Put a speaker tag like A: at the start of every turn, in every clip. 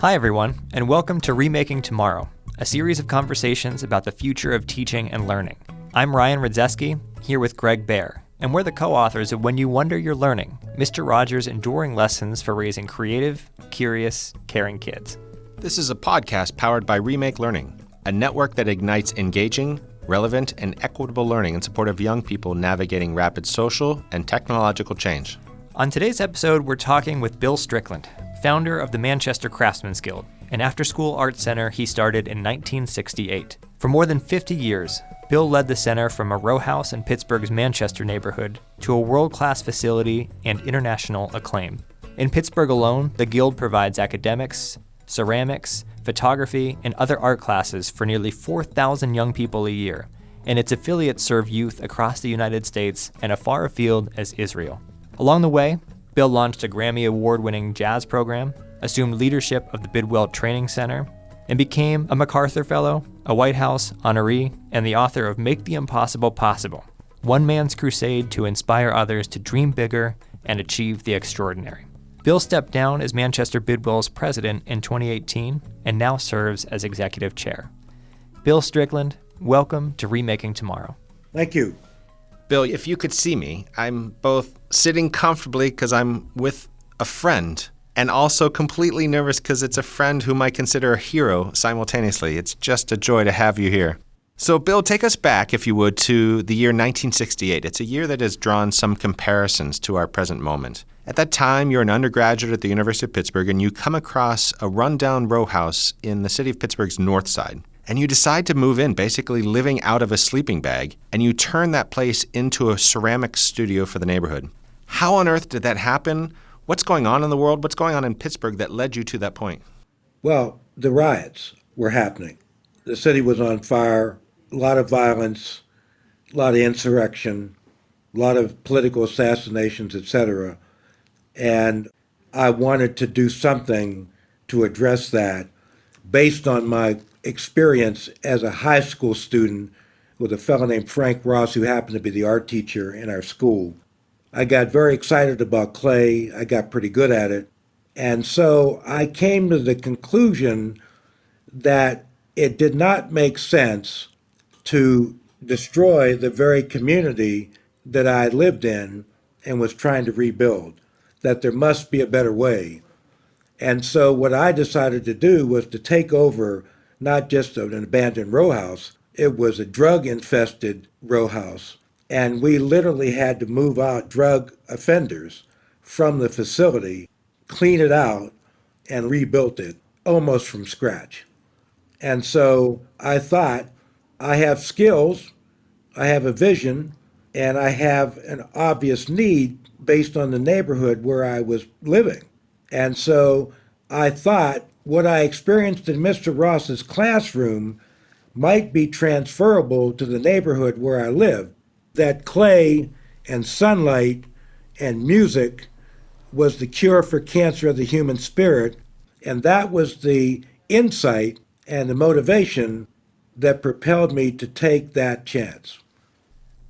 A: Hi everyone, and welcome to Remaking Tomorrow, a series of conversations about the future of teaching and learning. I'm Ryan Radzeski, here with Greg Baer, and we're the co-authors of When You Wonder You're Learning, Mr. Rogers' enduring lessons for raising creative, curious, caring kids.
B: This is a podcast powered by Remake Learning, a network that ignites engaging, relevant, and equitable learning in support of young people navigating rapid social and technological change.
A: On today's episode, we're talking with Bill Strickland, founder of the Manchester Craftsmen's Guild, an after-school art center he started in 1968. For more than 50 years, Bill led the center from a row house in Pittsburgh's Manchester neighborhood to a world-class facility and international acclaim. In Pittsburgh alone, the Guild provides academics, ceramics, photography, and other art classes for nearly 4,000 young people a year, and its affiliates serve youth across the United States and as far afield as Israel. Along the way, Bill launched a Grammy Award-winning jazz program, assumed leadership of the Bidwell Training Center, and became a MacArthur Fellow, a White House honoree, and the author of Make the Impossible Possible, one man's crusade to inspire others to dream bigger and achieve the extraordinary. Bill stepped down as Manchester Bidwell's president in 2018 and now serves as executive chair. Bill Strickland, welcome to Remaking Tomorrow.
C: Thank you.
B: Bill, if you could see me, I'm both sitting comfortably because I'm with a friend and also completely nervous because it's a friend whom I consider a hero simultaneously. It's just a joy to have you here. So, Bill, take us back, if you would, to the year 1968. It's a year that has drawn some comparisons to our present moment. At that time, you're an undergraduate at the University of Pittsburgh, and you come across a rundown row house in the city of Pittsburgh's north side. And you decide to move in, basically living out of a sleeping bag, and you turn that place into a ceramics studio for the neighborhood. How on earth did that happen? What's going on in the world? What's going on in Pittsburgh that led you to that point?
C: Well, the riots were happening. The city was on fire, a lot of violence, a lot of insurrection, a lot of political assassinations, etc. And I wanted to do something to address that based on my experience as a high school student with a fellow named Frank Ross, who happened to be the art teacher in our school. I got very excited about clay. I got pretty good at it. And so I came to the conclusion that it did not make sense to destroy the very community that I lived in and was trying to rebuild, that there must be a better way. And so what I decided to do was to take over not just an abandoned row house, it was a drug-infested row house. And we literally had to move out drug offenders from the facility, clean it out, and rebuilt it almost from scratch. And so I thought, I have skills, I have a vision, and I have an obvious need based on the neighborhood where I was living. And so I thought what I experienced in Mr. Ross's classroom might be transferable to the neighborhood where I lived. That clay and sunlight and music was the cure for cancer of the human spirit, and that was the insight and the motivation that propelled me to take that chance.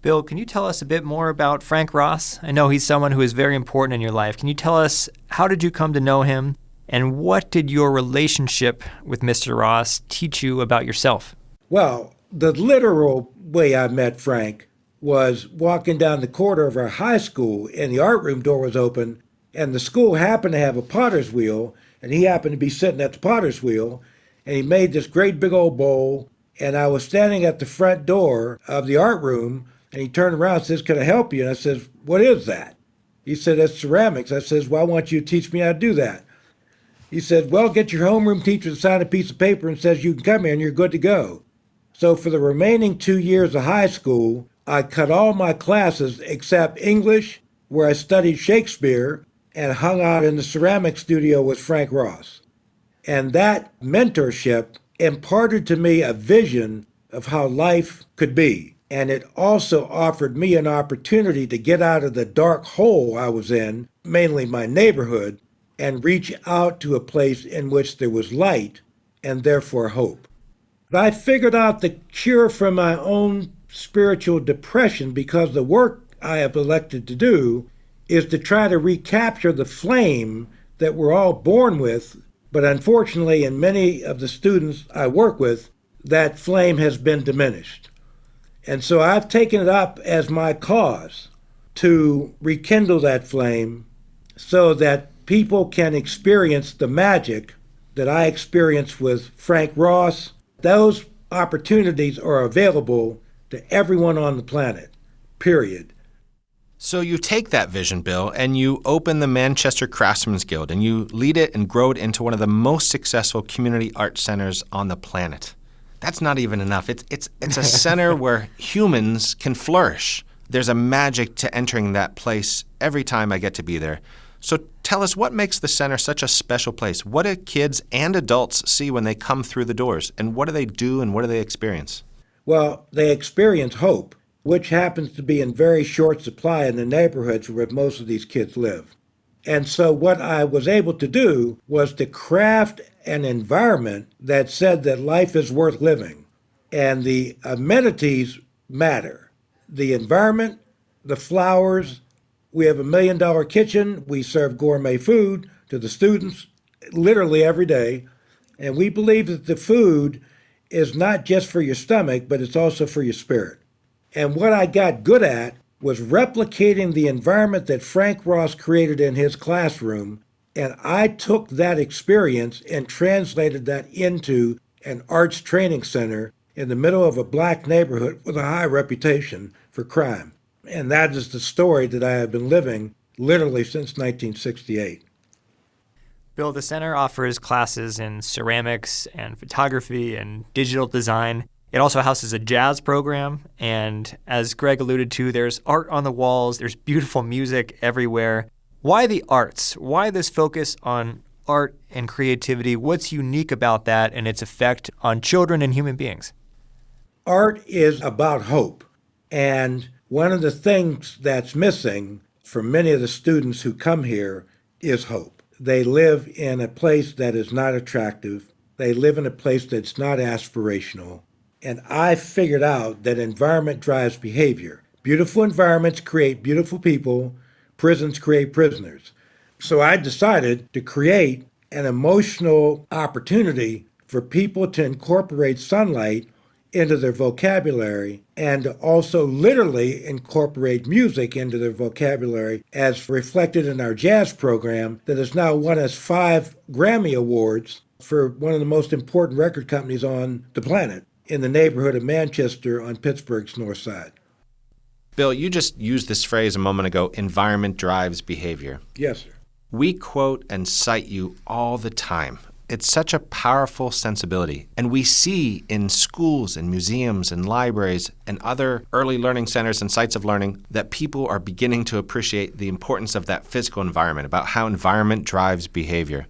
A: Bill, can you tell us a bit more about Frank Ross? I know he's someone who is very important in your life. Can you tell us, how did you come to know him, and what did your relationship with Mr. Ross teach you about yourself?
C: Well, the literal way I met Frank was walking down the corridor of our high school, and the art room door was open, and the school happened to have a potter's wheel, and he happened to be sitting at the potter's wheel, and he made this great big old bowl, and I was standing at the front door of the art room, and he turned around and says, "Can I help you?" And I says, "What is that?" He said, "That's ceramics." I says, "Well, I want you to teach me how to do that." He said, "Well, get your homeroom teacher to sign a piece of paper and says you can come here and you're good to go." So for the remaining 2 years of high school, I cut all my classes except English, where I studied Shakespeare, and hung out in the ceramic studio with Frank Ross. And that mentorship imparted to me a vision of how life could be. And it also offered me an opportunity to get out of the dark hole I was in, mainly my neighborhood, and reach out to a place in which there was light and therefore hope. But I figured out the cure for my own spiritual depression because the work I have elected to do is to try to recapture the flame that we're all born with But unfortunately, in many of the students I work with, that flame has been diminished. And so I've taken it up as my cause to rekindle that flame so that people can experience the magic that I experienced with Frank Ross. Those opportunities are available to everyone on the planet, period.
B: So you take that vision, Bill, and you open the Manchester Craftsmen's Guild, and you lead it and grow it into one of the most successful community art centers on the planet. That's not even enough. It's a center where humans can flourish. There's a magic to entering that place every time I get to be there. So tell us, what makes the center such a special place? What do kids and adults see when they come through the doors? And what do they do and what do they experience?
C: Well, they experience hope, which happens to be in very short supply in the neighborhoods where most of these kids live. And so what I was able to do was to craft an environment that said that life is worth living. And the amenities matter. The environment, the flowers. We have $1 million kitchen. We serve gourmet food to the students literally every day. And we believe that the food is not just for your stomach, but it's also for your spirit. And what I got good at was replicating the environment that Frank Ross created in his classroom. And I took that experience and translated that into an arts training center in the middle of a black neighborhood with a high reputation for crime. And that is the story that I have been living literally since 1968.
A: Bill, the center offers classes in ceramics and photography and digital design. It also houses a jazz program, and as Greg alluded to, there's art on the walls, there's beautiful music everywhere. Why the arts? Why this focus on art and creativity? What's unique about that and its effect on children and human beings?
C: Art is about hope, and one of the things that's missing for many of the students who come here is hope. They live in a place that is not attractive. They live in a place that's not aspirational. And I figured out that environment drives behavior. Beautiful environments create beautiful people. Prisons create prisoners. So I decided to create an emotional opportunity for people to incorporate sunlight into their vocabulary and to also literally incorporate music into their vocabulary, as reflected in our jazz program that has now won us 5 Grammy Awards for one of the most important record companies on the planet in the neighborhood of Manchester on Pittsburgh's north side.
B: Bill, you just used this phrase a moment ago, environment drives behavior.
C: Yes, sir.
B: We quote and cite you all the time. It's such a powerful sensibility. And we see in schools and museums and libraries and other early learning centers and sites of learning that people are beginning to appreciate the importance of that physical environment, about how environment drives behavior.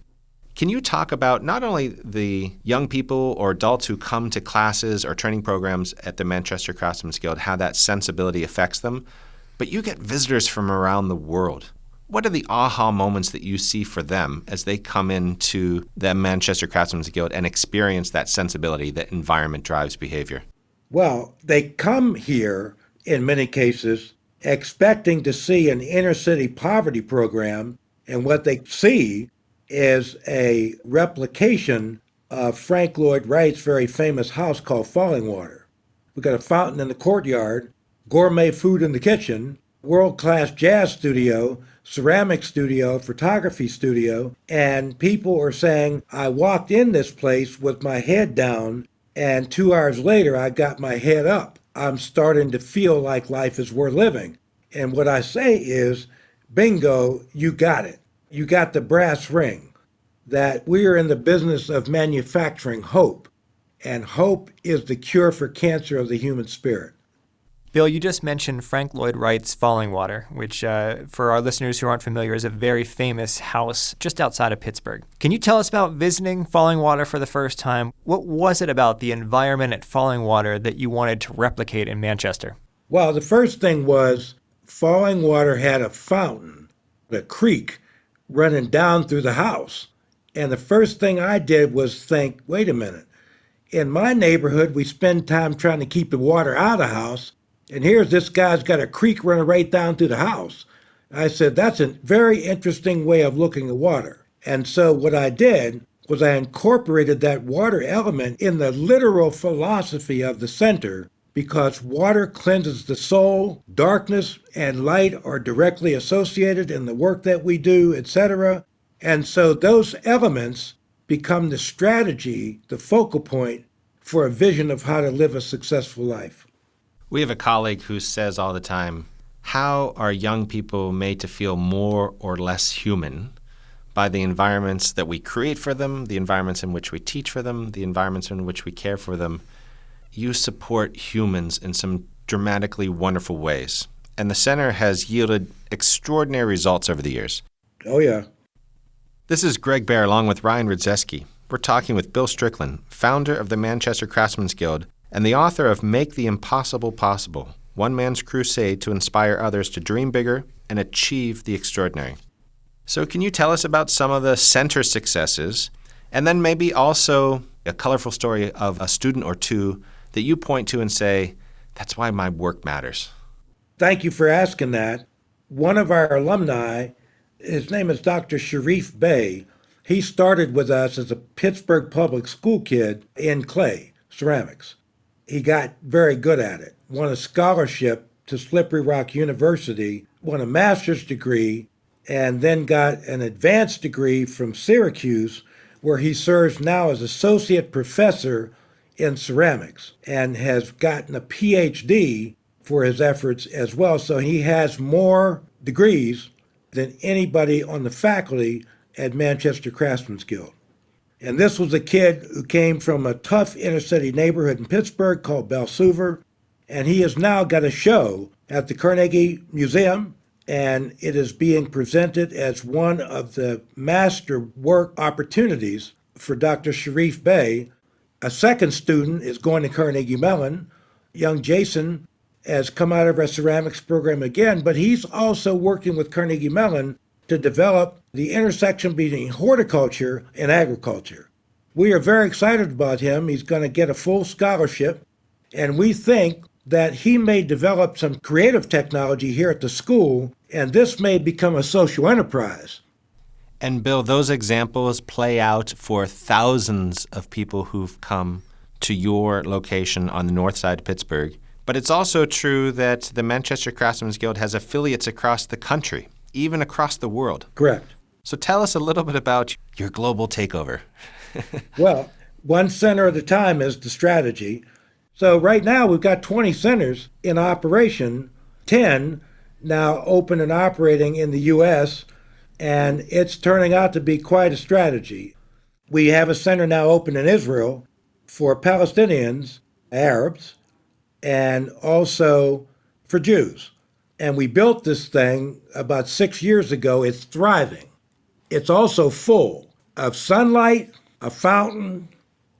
B: Can you talk about not only the young people or adults who come to classes or training programs at the Manchester Craftsmen's Guild, how that sensibility affects them, but you get visitors from around the world. What are the aha moments that you see for them as they come into the Manchester Craftsmen's Guild and experience that sensibility that environment drives behavior?
C: Well, they come here, in many cases, expecting to see an inner city poverty program, and what they see is a replication of Frank Lloyd Wright's very famous house called Falling Water. We've got a fountain in the courtyard, gourmet food in the kitchen, world-class jazz studio, ceramic studio, photography studio, and people are saying, I walked in this place with my head down, and 2 hours later I got my head up. I'm starting to feel like life is worth living. And what I say is, bingo, you got it. You got the brass ring, that we are in the business of manufacturing hope, and hope is the cure for cancer of the human spirit.
A: Bill, you just mentioned Frank Lloyd Wright's Falling Water, which for our listeners who aren't familiar is a very famous house just outside of Pittsburgh. Can you tell us about visiting Falling Water for the first time? What was it about the environment at Falling Water that you wanted to replicate in Manchester?
C: Well, the first thing was Falling Water had a fountain, a creek, running down through the house. And the first thing I did was think, wait a minute. In my neighborhood, we spend time trying to keep the water out of the house. And here's this guy's got a creek running right down through the house. I said, that's a very interesting way of looking at water. And so what I did was I incorporated that water element in the literal philosophy of the center because water cleanses the soul, darkness and light are directly associated in the work that we do, etc. And so those elements become the strategy, the focal point for a vision of how to live a successful life.
B: We have a colleague who says all the time, how are young people made to feel more or less human? By the environments that we create for them, the environments in which we teach for them, the environments in which we care for them. You support humans in some dramatically wonderful ways. And the center has yielded extraordinary results over the years.
C: Oh, yeah.
B: This is Greg Bear along with Ryan Rudzeski. We're talking with Bill Strickland, founder of the Manchester Craftsmen's Guild and the author of Make the Impossible Possible, One Man's Crusade to Inspire Others to Dream Bigger and Achieve the Extraordinary. So can you tell us about some of the center successes and then maybe also a colorful story of a student or two that you point to and say, that's why my work matters?
C: Thank you for asking that. One of our alumni, his name is Dr. Sharif Bey. He started with us as a Pittsburgh public school kid in clay, ceramics. He got very good at it, won a scholarship to Slippery Rock University, won a master's degree, and then got an advanced degree from Syracuse, where he serves now as associate professor in ceramics and has gotten a PhD for his efforts as well. So he has more degrees than anybody on the faculty at Manchester Craftsmen's Guild. And this was a kid who came from a tough inner city neighborhood in Pittsburgh called Belsuver, and he has now got a show at the Carnegie Museum, and it is being presented as one of the master work opportunities for Dr. Sharif Bey. A second student is going to Carnegie Mellon. Young Jason has come out of our ceramics program again, but he's also working with Carnegie Mellon to develop the intersection between horticulture and agriculture. We are very excited about him. He's going to get a full scholarship, and we think that he may develop some creative technology here at the school, and this may become a social enterprise.
B: And Bill, those examples play out for thousands of people who've come to your location on the north side of Pittsburgh. But it's also true that the Manchester Craftsmen's Guild has affiliates across the country, even across the world.
C: Correct.
B: So tell us a little bit about your global takeover.
C: Well, one center at a time is the strategy. So right now we've got 20 centers in operation, 10 now open and operating in the U.S., and it's turning out to be quite a strategy. We have a center now open in Israel for Palestinians, Arabs, and also for Jews. And we built this thing about 6 years ago. It's thriving. It's also full of sunlight, a fountain,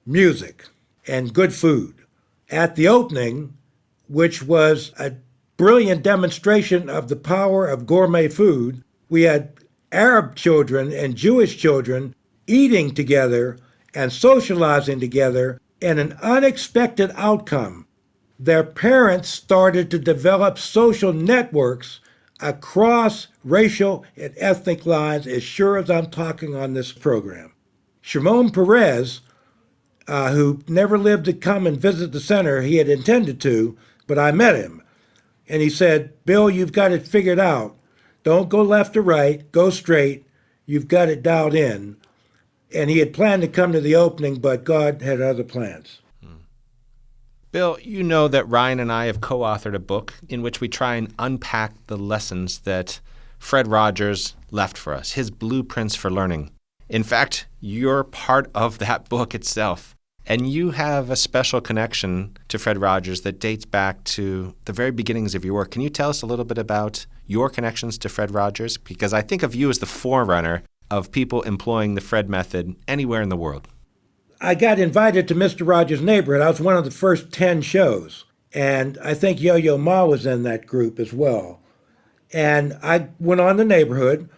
C: music, and good food. At the opening, which was a brilliant demonstration of the power of gourmet food, we had Arab children and Jewish children eating together and socializing together, and an unexpected outcome. Their parents started to develop social networks across racial and ethnic lines, as sure as I'm talking on this program. Shimon Perez, who never lived to come and visit the center, he had intended to, but I met him. And he said, Bill, you've got it figured out. Don't go left or right, go straight. You've got it dialed in. And he had planned to come to the opening, but God had other plans.
B: Bill, you know that Ryan and I have co-authored a book in which we try and unpack the lessons that Fred Rogers left for us, his blueprints for learning. In fact, you're part of that book itself, and you have a special connection to Fred Rogers that dates back to the very beginnings of your work. Can you tell us a little bit about your connections to Fred Rogers? Because I think of you as the forerunner of people employing the Fred method anywhere in the world.
C: I got invited to Mr. Rogers' Neighborhood. I was one of the first 10 shows, and I think Yo-Yo Ma was in that group as well. And I went on the neighborhood.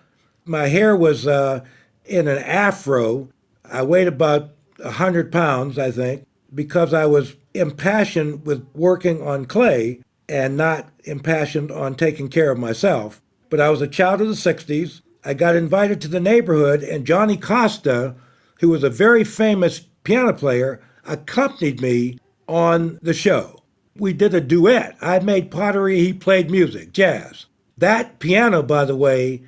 C: My hair was in an afro. I weighed about 100 pounds, I think, because I was impassioned with working on clay and not impassioned on taking care of myself. But I was a child of the 60s. I got invited to the neighborhood, and Johnny Costa, who was a very famous piano player, accompanied me on the show. We did a duet. I made pottery, he played music, jazz. That piano, by the way,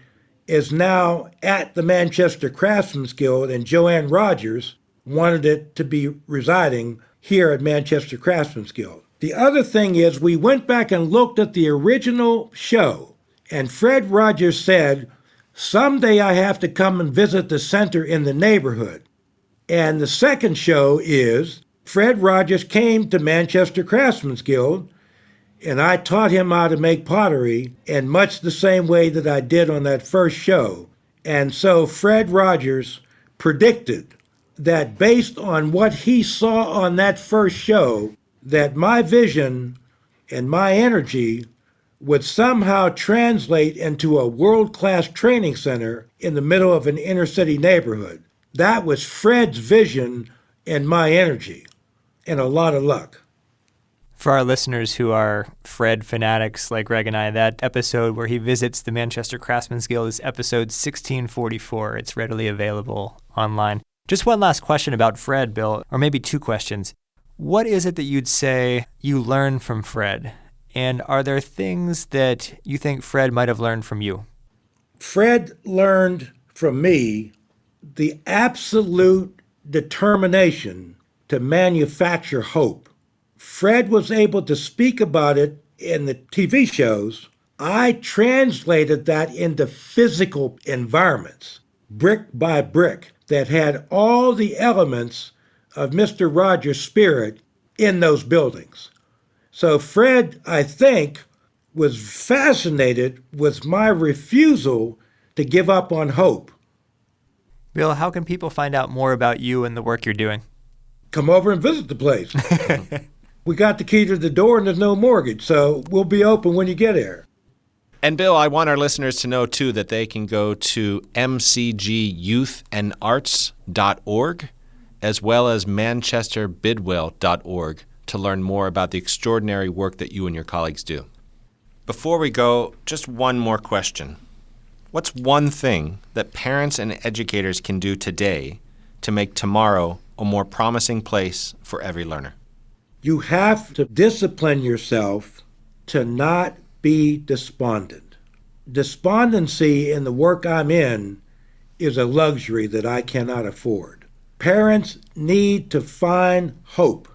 C: is now at the Manchester Craftsmen's Guild, and Joanne Rogers wanted it to be residing here at Manchester Craftsmen's Guild. The other thing is we went back and looked at the original show, and Fred Rogers said, someday I have to come and visit the center in the neighborhood. And the second show is Fred Rogers came to Manchester Craftsmen's Guild, and I taught him how to make pottery in much the same way that I did on that first show. And so Fred Rogers predicted that based on what he saw on that first show, that my vision and my energy would somehow translate into a world-class training center in the middle of an inner-city neighborhood. That was Fred's vision and my energy, and a lot of luck.
A: For our listeners who are Fred fanatics like Greg and I, that episode where he visits the Manchester Craftsmen's Guild is episode 1644. It's readily available online. Just one last question about Fred, Bill, or maybe two questions. What is it that you'd say you learned from Fred? And are there things that you think Fred might have learned from you?
C: Fred learned from me the absolute determination to manufacture hope. Fred was able to speak about it in the TV shows. I translated that into physical environments, brick by brick, that had all the elements of Mr. Rogers' spirit in those buildings. So Fred, I think, was fascinated with my refusal to give up on hope.
A: Bill, how can people find out more about you and the work you're doing?
C: Come over and visit the place. We got the key to the door and there's no mortgage, so we'll be open when you get here.
B: And Bill, I want our listeners to know, too, that they can go to mcgyouthyandarts.org as well as manchesterbidwell.org to learn more about the extraordinary work that you and your colleagues do. Before we go, just one more question. What's one thing that parents and educators can do today to make tomorrow a more promising place for every learner?
C: You have to discipline yourself to not be despondent. Despondency in the work I'm in is a luxury that I cannot afford. Parents need to find hope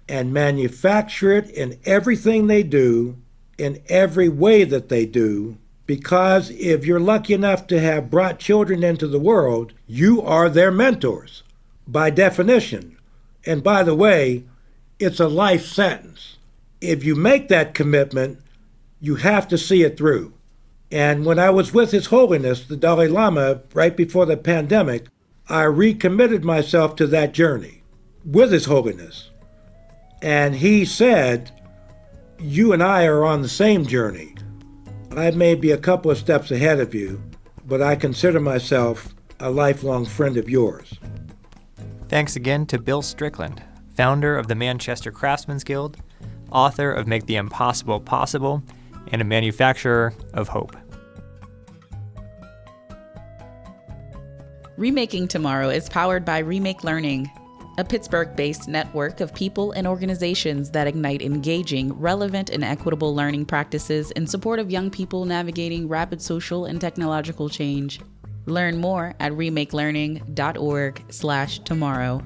C: and manufacture it in everything they do, in every way that they do, because if you're lucky enough to have brought children into the world, you are their mentors, by definition. And by the way, it's a life sentence. If you make that commitment, you have to see it through. And when I was with His Holiness, the Dalai Lama, right before the pandemic, I recommitted myself to that journey with His Holiness. And he said, you and I are on the same journey. I may be a couple of steps ahead of you, but I consider myself a lifelong friend of yours.
A: Thanks again to Bill Strickland, founder of the Manchester Craftsmen's Guild, author of Make the Impossible Possible, and a manufacturer of hope.
D: Remaking Tomorrow is powered by Remake Learning, a Pittsburgh-based network of people and organizations that ignite engaging, relevant, and equitable learning practices in support of young people navigating rapid social and technological change. Learn more at remakelearning.org/tomorrow.